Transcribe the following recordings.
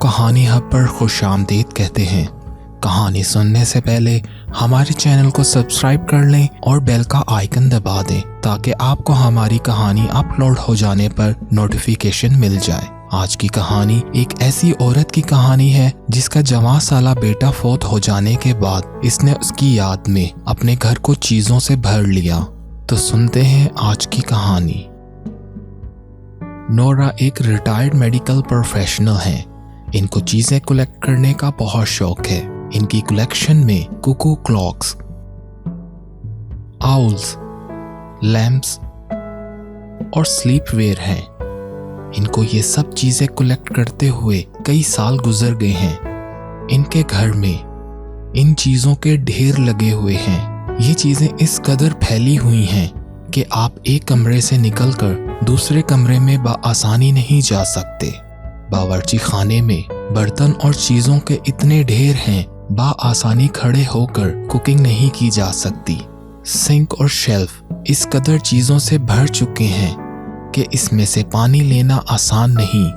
کہانی ہب پر خوش آمدید کہتے ہیں۔ کہانی سننے سے پہلے ہمارے چینل کو سبسکرائب کر لیں اور بیل کا آئیکن دبا دیں تاکہ آپ کو ہماری کہانی اپلوڈ ہو جانے پر نوٹیفیکیشن مل جائے۔ آج کی کہانی ایک ایسی عورت کی کہانی ہے جس کا جوان سالہ بیٹا فوت ہو جانے کے بعد اس نے اس کی یاد میں اپنے گھر کو چیزوں سے بھر لیا۔ تو سنتے ہیں آج کی کہانی۔ نورا ایک ریٹائرڈ میڈیکل پروفیشنل ہیں۔ ان کو چیزیں کلیکٹ کرنے کا بہت شوق ہے۔ ان کی کلیکشن میں کوکو کلاکس، آؤلز، لیمپس اور سلیپ ویئر ہیں۔ ان کو یہ سب چیزیں کلیکٹ کرتے ہوئے کئی سال گزر گئے ہیں۔ ان کے گھر میں ان چیزوں کے ڈھیر لگے ہوئے ہیں۔ یہ چیزیں اس قدر پھیلی ہوئی ہیں کہ آپ ایک کمرے سے نکل کر دوسرے کمرے میں بآسانی نہیں جا سکتے۔ باورچی خانے میں برتن اور چیزوں کے اتنے ڈھیر ہیں، بآسانی کھڑے ہو کر کوکنگ نہیں کی جا سکتی۔ سنک اور شیلف اس قدر چیزوں سے بھر چکے ہیں کہ اس میں سے پانی لینا آسان نہیں۔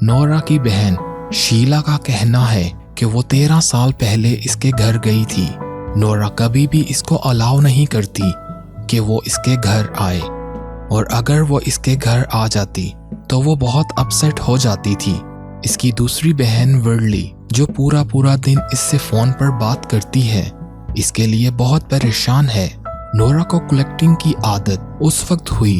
نورا کی بہن شیلا کا کہنا ہے کہ وہ 13 سال پہلے اس کے گھر گئی تھی۔ نورا کبھی بھی اس کو الاؤ نہیں کرتی کہ وہ اس کے گھر آئے، اور اگر وہ اس کے گھر آ جاتی تو وہ بہت اپسیٹ ہو جاتی تھی۔ اس کی دوسری بہن ورلی جو پورا دن اس سے فون پر بات کرتی ہے، اس کے لیے بہت پریشان ہے۔ نورا کو کلیکٹنگ کی عادت اس وقت ہوئی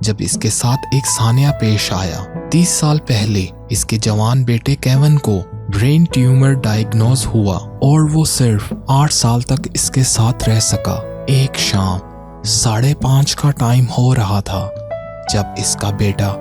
جب اس کے ساتھ ایک سانحہ پیش آیا۔ 30 سال پہلے اس کے جوان بیٹے کیون کو برین ٹیومر ڈائیگنوز ہوا اور وہ صرف 8 سال تک اس کے ساتھ رہ سکا۔ ایک شام 5:30 کا ٹائم ہو رہا تھا جب اس کا بیٹا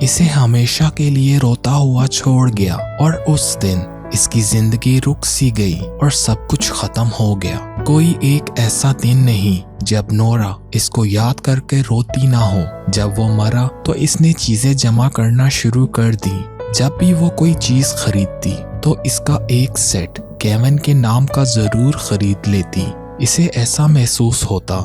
اسے ہمیشہ کے لیے روتا ہوا چھوڑ گیا، اور اس دن اس کی زندگی رک سی گئی اور سب کچھ ختم ہو گیا۔ کوئی ایک ایسا دن نہیں جب نورا اس کو یاد کر کے روتی نہ ہو۔ جب وہ مرا تو اس نے چیزیں جمع کرنا شروع کر دی۔ جب بھی وہ کوئی چیز خریدتی تو اس کا ایک سیٹ کیون کے نام کا ضرور خرید لیتی۔ اسے ایسا محسوس ہوتا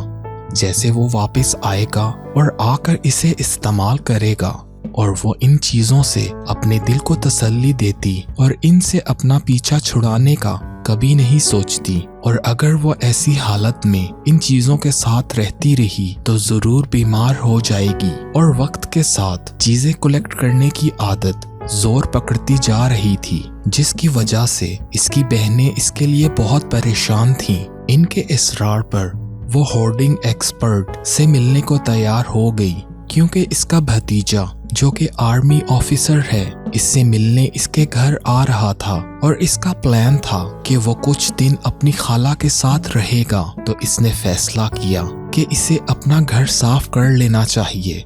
جیسے وہ واپس آئے گا اور آ کر اسے استعمال کرے گا، اور وہ ان چیزوں سے اپنے دل کو تسلی دیتی اور ان سے اپنا پیچھا چھڑانے کا کبھی نہیں سوچتی۔ اور اگر وہ ایسی حالت میں ان چیزوں کے ساتھ رہتی رہی تو ضرور بیمار ہو جائے گی، اور وقت کے ساتھ چیزیں کلیکٹ کرنے کی عادت زور پکڑتی جا رہی تھی، جس کی وجہ سے اس کی بہنیں اس کے لیے بہت پریشان تھیں۔ ان کے اصرار پر وہ ہورڈنگ ایکسپرٹ سے ملنے کو تیار ہو گئی، کیونکہ اس کا بھتیجا جو کہ آرمی آفیسر ہے اس سے ملنے اس کے گھر آ رہا تھا، اور اس کا پلان تھا کہ وہ کچھ دن اپنی خالہ کے ساتھ رہے گا۔ تو اس نے فیصلہ کیا کہ اسے اپنا گھر صاف کر لینا چاہیے۔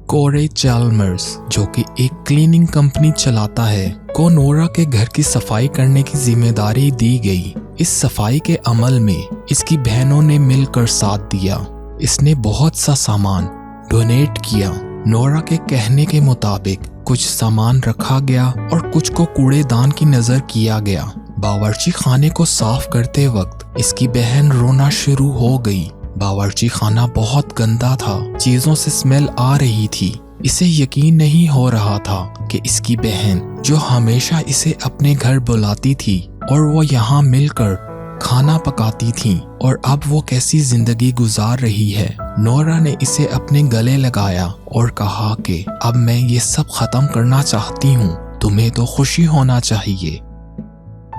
کورے چالمرز جو کہ ایک کلیننگ کمپنی چلاتا ہے کو نورا کے گھر کی صفائی کرنے کی ذمہ داری دی گئی۔ اس صفائی کے عمل میں اس کی بہنوں نے مل کر ساتھ دیا۔ اس نے بہت سا سامان ڈونیٹ کیا۔ نورا کے کہنے کے مطابق کچھ سامان رکھا گیا اور کچھ کو کوڑے دان کی نظر کیا گیا۔ باورچی خانے کو صاف کرتے وقت اس کی بہن رونا شروع ہو گئی۔ باورچی خانہ بہت گندا تھا، چیزوں سے اسمیل آ رہی تھی۔ اسے یقین نہیں ہو رہا تھا کہ اس کی بہن جو ہمیشہ اسے اپنے گھر بلاتی تھی اور وہ یہاں مل کر کھانا پکاتی تھی، اور اب وہ کیسی زندگی گزار رہی ہے۔ نورا نے اسے اپنے گلے لگایا اور کہا کہ اب میں یہ سب ختم کرنا چاہتی ہوں، تمہیں تو خوشی ہونا چاہیے۔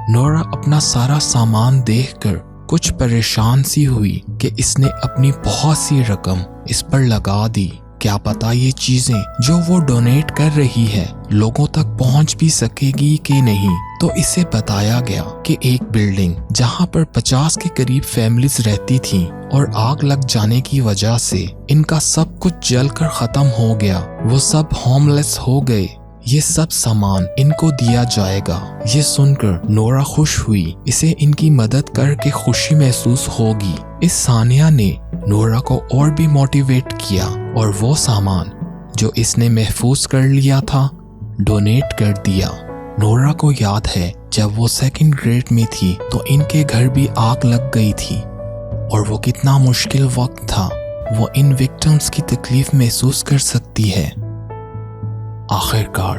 نورا اپنا سارا سامان دیکھ کر کچھ پریشان سی ہوئی کہ اس نے اپنی بہت سی رقم اس پر لگا دی۔ کیا پتا یہ چیزیں جو وہ ڈونیٹ کر رہی ہے لوگوں تک پہنچ بھی سکے گی کہ نہیں۔ تو اسے بتایا گیا کہ ایک بلڈنگ جہاں پر 50 کے قریب فیملیز رہتی تھیں اور آگ لگ جانے کی وجہ سے ان کا سب کچھ جل کر ختم ہو گیا، وہ سب ہوم لیس ہو گئے۔ یہ سب سامان ان کو دیا جائے گا۔ یہ سن کر نورا خوش ہوئی، اسے ان کی مدد کر کے خوشی محسوس ہوگی۔ اس سانحہ نے نورا کو اور بھی موٹیویٹ کیا اور وہ سامان جو اس نے محفوظ کر لیا تھا ڈونیٹ کر دیا۔ نورا کو یاد ہے جب وہ 2nd گریڈ میں تھی تو ان کے گھر بھی آگ لگ گئی تھی، اور وہ کتنا مشکل وقت تھا، وہ ان وکٹمز کی تکلیف محسوس کر سکتی ہے۔ آخر کار